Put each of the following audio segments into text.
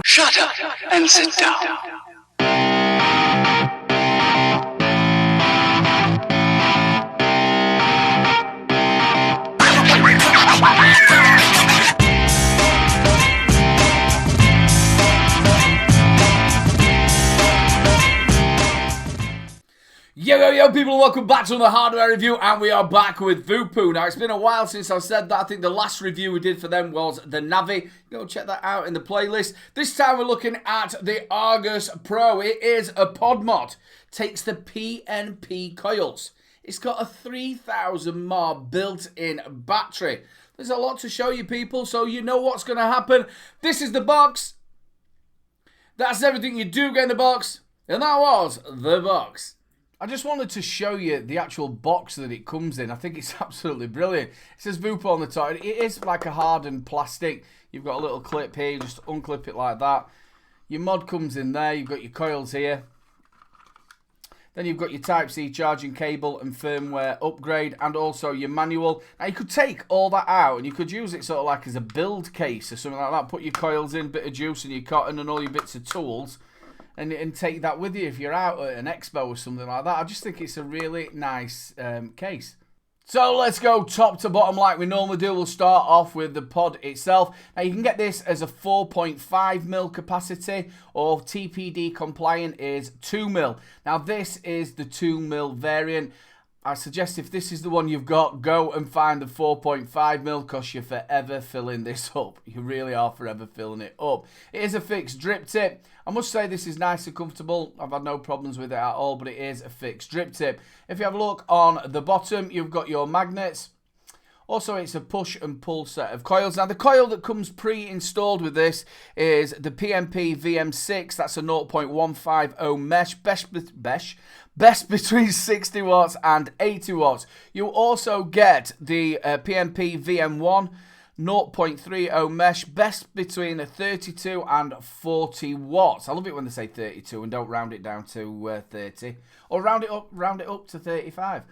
Shut up and sit down. Yo people, welcome back to another hardware review, and we are back with Voopoo. Now, it's been a while since I've said that. I think the last review we did for them was the Navi. Go check that out in the playlist. This time we're looking at the Argus Pro. It is a pod mod. Takes the PNP coils. It's got a 3000 mAh built-in battery. There's a lot to show you people, so you know what's going to happen. This is the box. That's everything you do get in the box. And that was the box. I just wanted to show you the actual box that it comes in. I think it's absolutely brilliant. It says Voopoo on the top. It is like a hardened plastic. You've got a little clip here. You just unclip it like that. Your mod comes in there. You've got your coils here. Then you've got your Type-C charging cable and firmware upgrade, and also your manual. Now you could take all that out and you could use it sort of like as a build case or something like that. Put your coils in, bit of juice and your cotton and all your bits of tools. And take that with you if you're out at an expo or something like that. I just think it's a really nice case. So let's go top to bottom like we normally do. We'll start off with the pod itself. Now you can get this as a 4.5mm capacity, or TPD compliant is 2mm. Now this is the 2mm variant. I suggest if this is the one you've got, go and find the 4.5mm, because you're forever filling this up. You really are forever filling it up. It is a fixed drip tip. I must say this is nice and comfortable. I've had no problems with it at all, but it is a fixed drip tip. If you have a look on the bottom, you've got your magnets. Also, it's a push and pull set of coils. Now, the coil that comes pre-installed with this is the PNP VM6. That's a 0.150 mesh. Best between 60 watts and 80 watts. You also get the PNP VM1 0.30 mesh, best between 32 and 40 watts. I love it when they say 32 and don't round it down to 30, or round it up to 35.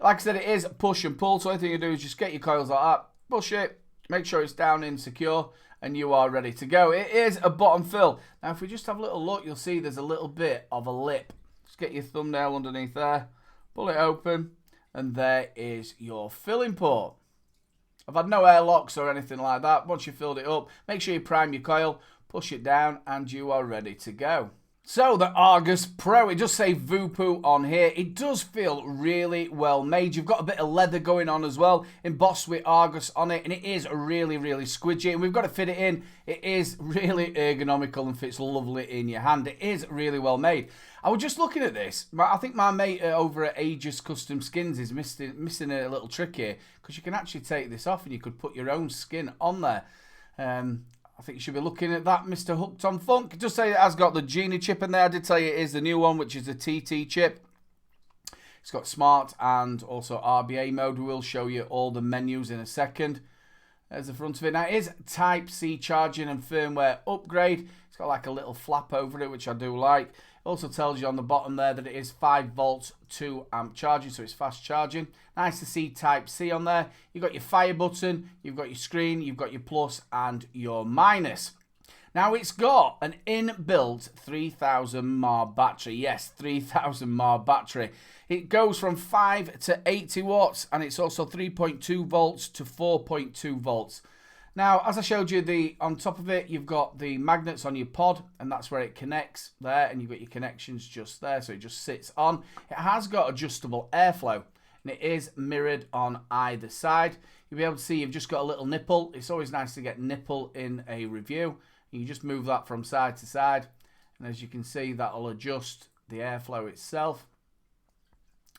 Like I said, it is push and pull, so anything you do is just get your coils like that, push it, make sure it's down in secure, and you are ready to go. It is a bottom fill. Now, if we just have a little look, you'll see there's a little bit of a lip. Just get your thumbnail underneath there, pull it open, and there is your filling port. I've had no airlocks or anything like that. Once you've filled it up, make sure you prime your coil, push it down, and you are ready to go. So, the Argus Pro, it does say Voopoo on here. It does feel really well made. You've got a bit of leather going on as well, embossed with Argus on it, and it is really, really squidgy. And we've got to fit it in. It is really ergonomical and fits lovely in your hand. It is really well made. I was just looking at this. I think my mate over at Aegis Custom Skins is missing a little trick here, because you can actually take this off and you could put your own skin on there. I think you should be looking at that, Mr. Hooked on Funk. Just say it has got the Genie chip in there. I did tell you it is the new one, which is the TT chip. It's got Smart and also RBA mode. We will show you all the menus in a second. There's the front of it. Now, it is Type-C charging and firmware upgrade. It's got like a little flap over it, which I do like. It also tells you on the bottom there that it is 5 volts 2 amp charging, so it's fast charging. Nice to see Type-C on there. You've got your fire button, you've got your screen, you've got your plus and your minus. Now, it's got an inbuilt 3000 mAh battery. Yes, 3000 mAh battery. It goes from 5 to 80 watts, and it's also 3.2 volts to 4.2 volts. Now, as I showed you, on top of it, you've got the magnets on your pod, and that's where it connects there, and you've got your connections just there, so it just sits on. It has got adjustable airflow, and it is mirrored on either side. You'll be able to see you've just got a little nipple. It's always nice to get nipple in a review. You just move that from side to side, and as you can see, that'll adjust the airflow itself.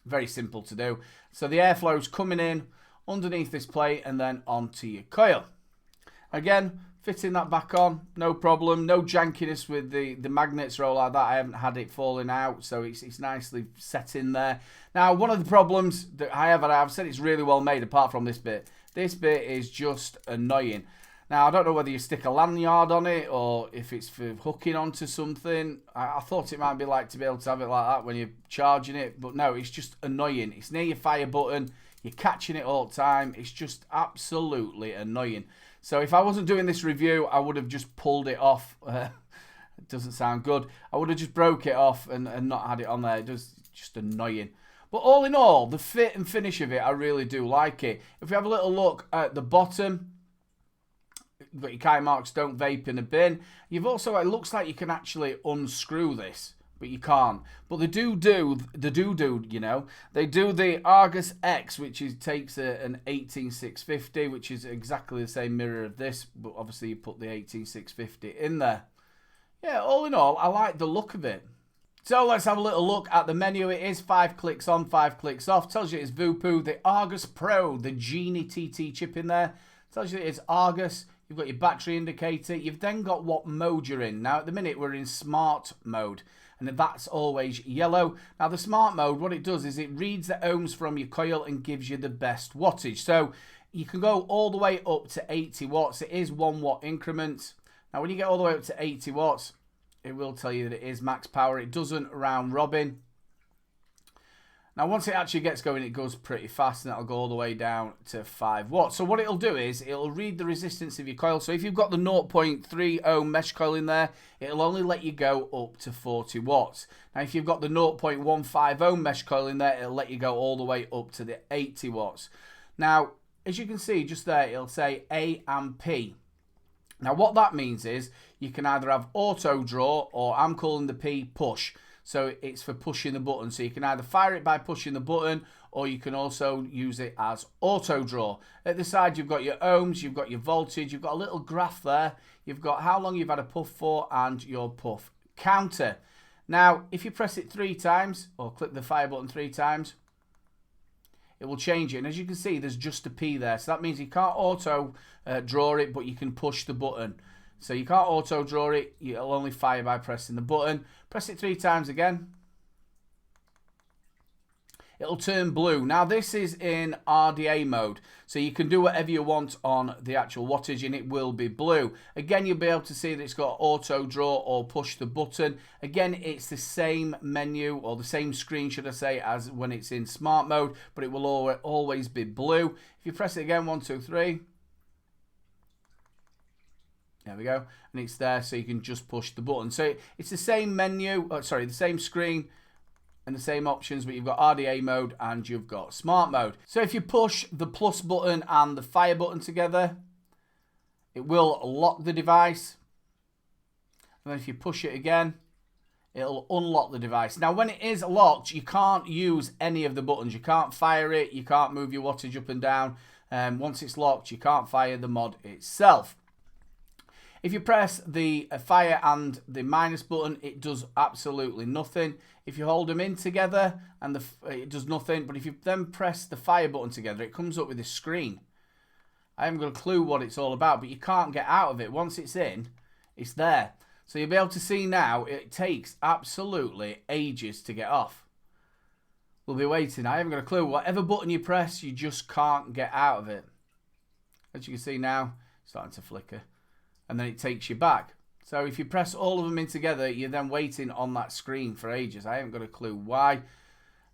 Very simple to do. So the airflow's coming in underneath this plate and then onto your coil. Again, fitting that back on, no problem. No jankiness with the magnets or all like that. I haven't had it falling out, so it's nicely set in there. Now, one of the problems that I've said it's really well made apart from this bit. This bit is just annoying. Now, I don't know whether you stick a lanyard on it or if it's for hooking onto something. I thought it might be like to be able to have it like that when you're charging it, but no, it's just annoying. It's near your fire button. You're catching it all the time. It's just absolutely annoying. So if I wasn't doing this review, I would have just pulled it off. It doesn't sound good. I would have just broke it off and not had it on there. It does just annoying. But all in all, the fit and finish of it, I really do like it. If we have a little look at the bottom, you've got your kite marks, don't vape in a bin. You've also, it looks like you can actually unscrew this, but you can't. But they do, you know. They do the Argus X, which takes an 18650, which is exactly the same mirror of this, but obviously you put the 18650 in there. Yeah, all in all, I like the look of it. So let's have a little look at the menu. It is 5 clicks on, 5 clicks off. Tells you it's Voopoo, the Argus Pro, the Genie TT chip in there. Tells you it's Argus. You've got your battery indicator. You've then got what mode you're in. Now at the minute we're in smart mode, and that's always yellow. Now the smart mode, what it does is it reads the ohms from your coil and gives you the best wattage. So you can go all the way up to 80 watts. It is 1 watt increments. Now when you get all the way up to 80 watts, it will tell you that it is max power. It doesn't round robin. Now once it actually gets going, it goes pretty fast, and that'll go all the way down to 5 watts. So what it'll do is it'll read the resistance of your coil. So if you've got the 0.3 ohm mesh coil in there, it'll only let you go up to 40 watts. Now if you've got the 0.15 ohm mesh coil in there, it'll let you go all the way up to the 80 watts. Now as you can see just there, it'll say A and P. Now what that means is you can either have auto draw, or I'm calling the P push. So it's for pushing the button. So you can either fire it by pushing the button, or you can also use it as auto draw. At the side you've got your ohms, you've got your voltage, you've got a little graph there. You've got how long you've had a puff for and your puff counter. Now if you press it 3 times, or click the fire button 3 times, it will change it. And as you can see, there's just a P there. So that means you can't auto draw it, but you can push the button. So you can't auto draw it. You'll only fire by pressing the button. Press it 3 times again. It'll turn blue. Now this is in RDA mode, so you can do whatever you want on the actual wattage and it will be blue. Again, you'll be able to see that it's got auto draw or push the button. Again, it's the same menu, or the same screen should I say, as when it's in smart mode, but it will always be blue. If you press it again, 1, 2, 3. There we go, and it's there, so you can just push the button. So it's the same menu, the same screen and the same options, but you've got RDA mode and you've got smart mode. So if you push the plus button and the fire button together, it will lock the device. And then if you push it again, it'll unlock the device. Now when it is locked, you can't use any of the buttons. You can't fire it, you can't move your wattage up and down. Once it's locked, you can't fire the mod itself. If you press the fire and the minus button, it does absolutely nothing. If you hold them in together, and it does nothing. But if you then press the fire button together, it comes up with this screen. I haven't got a clue what it's all about, but you can't get out of it. Once it's in, it's there. So you'll be able to see now, it takes absolutely ages to get off. We'll be waiting. I haven't got a clue. Whatever button you press, you just can't get out of it. As you can see now, it's starting to flicker. And then it takes you back. So if you press all of them in together, you're then waiting on that screen for ages. I haven't got a clue why.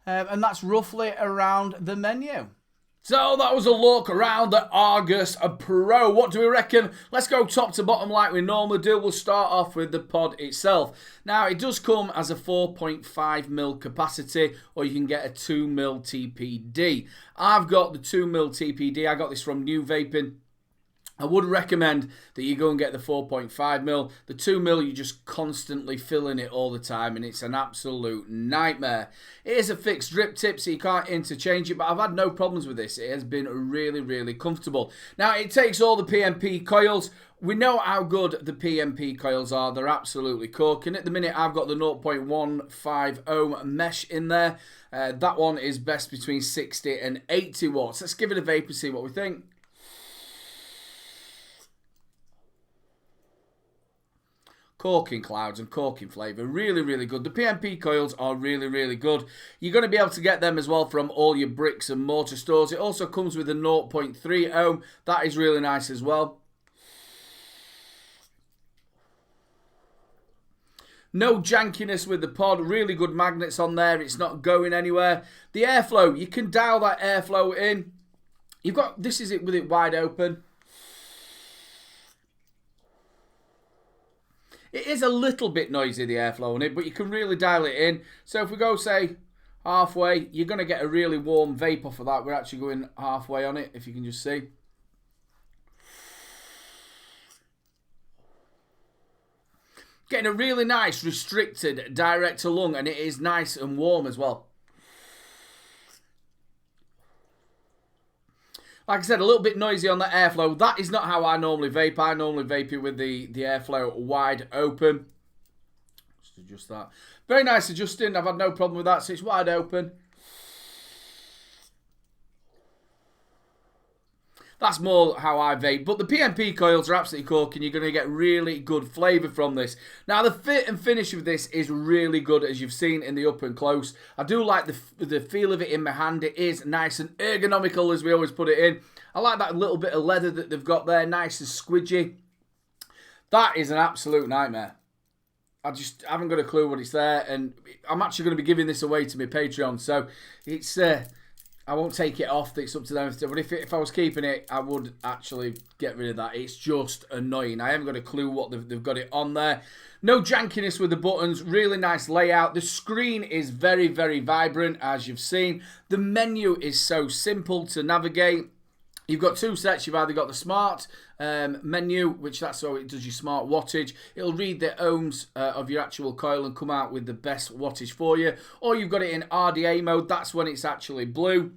And that's roughly around the menu. So that was a look around the Argus Pro. What do we reckon? Let's go top to bottom like we normally do. We'll start off with the pod itself. Now it does come as a 4.5mm capacity, or you can get a 2mm TPD. I've got the 2mm TPD. I got this from New Vaping. I would recommend that you go and get the 4.5mm. The 2mm, you're just constantly filling it all the time, and it's an absolute nightmare. It is a fixed drip tip, so you can't interchange it, but I've had no problems with this. It has been really, really comfortable. Now, it takes all the PMP coils. We know how good the PMP coils are. They're absolutely corking. At the minute, I've got the 0.15 ohm mesh in there. That one is best between 60 and 80 watts. Let's give it a vape and see what we think. Corking clouds and corking flavour, really, really good. The PMP coils are really, really good. You're going to be able to get them as well from all your bricks and mortar stores. It also comes with a 0.3 ohm. That is really nice as well. No jankiness with the pod, really good magnets on there. It's not going anywhere. The airflow, you can dial that airflow in. You've got, this is it with it wide open. It is a little bit noisy, the airflow on it, but you can really dial it in. So if we go, say, halfway, you're going to get a really warm vape off of that. We're actually going halfway on it, if you can just see. Getting a really nice restricted direct to lung, and it is nice and warm as well. Like I said, a little bit noisy on the airflow. That is not how I normally vape. I normally vape it with the airflow wide open. Just adjust that. Very nice adjusting. I've had no problem with that, so it's wide open. That's more how I vape. But the PMP coils are absolutely corking. You're going to get really good flavour from this. Now, the fit and finish of this is really good, as you've seen in the up and close. I do like the feel of it in my hand. It is nice and ergonomical, as we always put it in. I like that little bit of leather that they've got there. Nice and squidgy. That is an absolute nightmare. I just haven't got a clue what it's there. And I'm actually going to be giving this away to my Patreon. So, it's... I won't take it off, it's up to them. But if I was keeping it, I would actually get rid of that. It's just annoying. I haven't got a clue what they've got it on there. No jankiness with the buttons. Really nice layout. The screen is very, very vibrant, as you've seen. The menu is so simple to navigate. You've got two sets. You've either got the smart menu, which that's how it does your smart wattage. It'll read the ohms of your actual coil and come out with the best wattage for you. Or you've got it in RDA mode. That's when it's actually blue.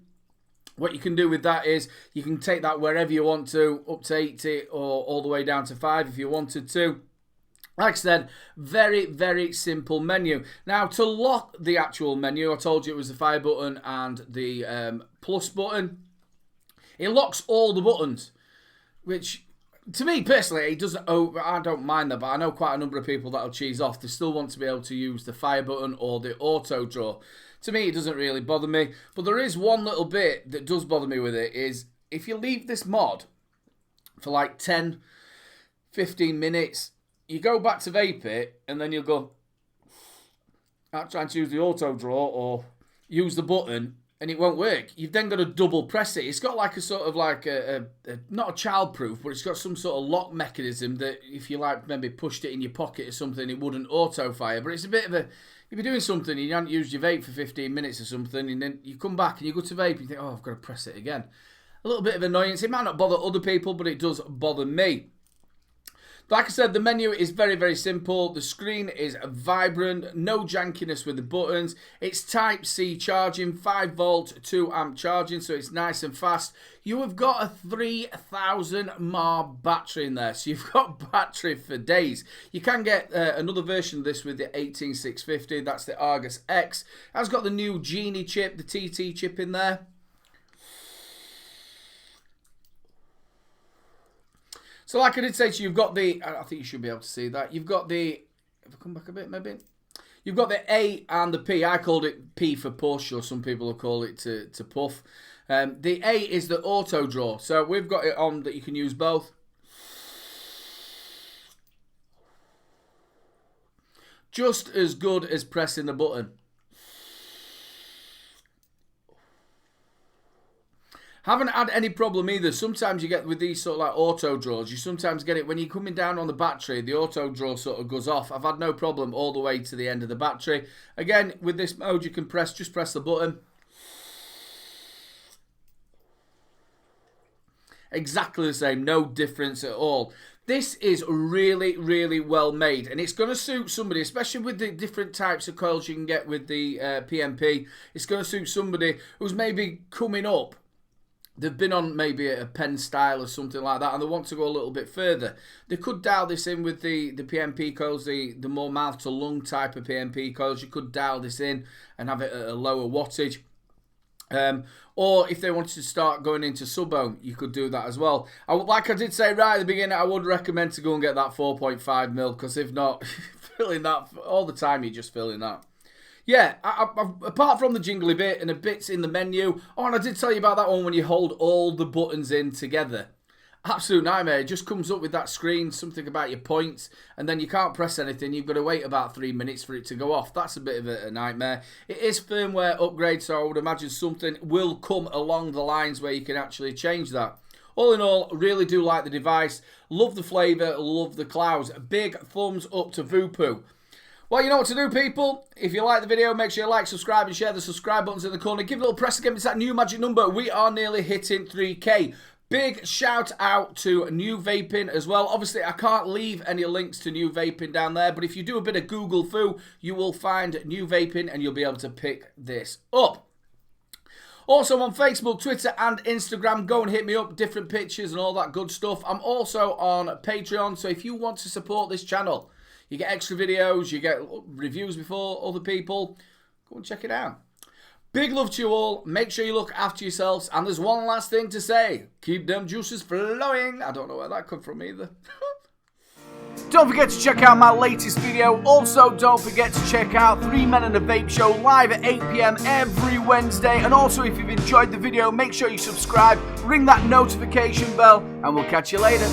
What you can do with that is you can take that wherever you want to, up to 80 or all the way down to 5 if you wanted to. Like I said, very, very simple menu. Now, to lock the actual menu, I told you it was the fire button and the plus button. It locks all the buttons, which, to me personally, it doesn't. Oh, I don't mind that, but I know quite a number of people that'll cheese off. They still want to be able to use the fire button or the auto draw. To me, it doesn't really bother me. But there is one little bit that does bother me with it, is if you leave this mod for like 10, 15 minutes, you go back to vape it, and then you'll go, I'm trying to use the auto draw or use the button, and it won't work. You've then got to double press it. It's got like a sort of like not a childproof, but it's got some sort of lock mechanism that if you like maybe pushed it in your pocket or something, it wouldn't auto fire. But it's a bit of a, if you're doing something and you haven't used your vape for 15 minutes or something, and then you come back and you go to vape and you think, oh, I've got to press it again. A little bit of annoyance. It might not bother other people, but it does bother me. Like I said, the menu is very, very simple. The screen is vibrant, no jankiness with the buttons. It's Type-C charging, 5 volt, 2 amp charging, so it's nice and fast. You have got a 3000 mAh battery in there, so you've got battery for days. You can get another version of this with the 18650, that's the Argus X. It has got the new Genie chip, the TT chip in there. So like I did say to you, you've got the, I think you should be able to see that. You've got the, if I come back a bit maybe. You've got the A and the P. I called it P for push, or some people will call it to puff. The A is the auto draw. So we've got it on that you can use both. Just as good as pressing the button. Haven't had any problem either. Sometimes you get with these sort of like auto draws, you sometimes get it when you're coming down on the battery, the auto draw sort of goes off. I've had no problem all the way to the end of the battery. Again, with this mode you can just press the button. Exactly the same, no difference at all. This is really, really well made, and it's going to suit somebody, especially with the different types of coils you can get with the PMP. It's going to suit somebody who's maybe coming up. They've been on maybe a pen style or something like that, and they want to go a little bit further. They could dial this in with the PMP coils, the more mouth to lung type of PMP coils. You could dial this in and have it at a lower wattage. Or if they wanted to start going into sub-ohm, you could do that as well. Like I did say right at the beginning, I would recommend to go and get that 4.5mm, because if not, filling that all the time, you're just filling that. Yeah, apart from the jingly bit and the bits in the menu. Oh, and I did tell you about that one when you hold all the buttons in together. Absolute nightmare. It just comes up with that screen, something about your points, and then you can't press anything. You've got to wait about 3 minutes for it to go off. That's a bit of a nightmare. It is firmware upgrade, so I would imagine something will come along the lines where you can actually change that. All in all, really do like the device. Love the flavour, love the clouds. Big thumbs up to Voopoo. Well, you know what to do, people. If you like the video, make sure you like, subscribe, and share the subscribe buttons in the corner. Give it a little press against that new magic number. We are nearly hitting 3K. Big shout out to New Vaping as well. Obviously, I can't leave any links to New Vaping down there, but if you do a bit of Google foo, you will find New Vaping and you'll be able to pick this up. Also on Facebook, Twitter and Instagram, go and hit me up, different pictures and all that good stuff. I'm also on Patreon, so if you want to support this channel, you get extra videos, you get reviews before other people, go and check it out. Big love to you all. Make sure you look after yourselves. And there's one last thing to say. Keep them juices flowing. I don't know where that come from either. Don't forget to check out my latest video. Also, don't forget to check out 3 Men and a Vape Show live at 8 PM every Wednesday. And also, if you've enjoyed the video, make sure you subscribe, ring that notification bell, and we'll catch you later.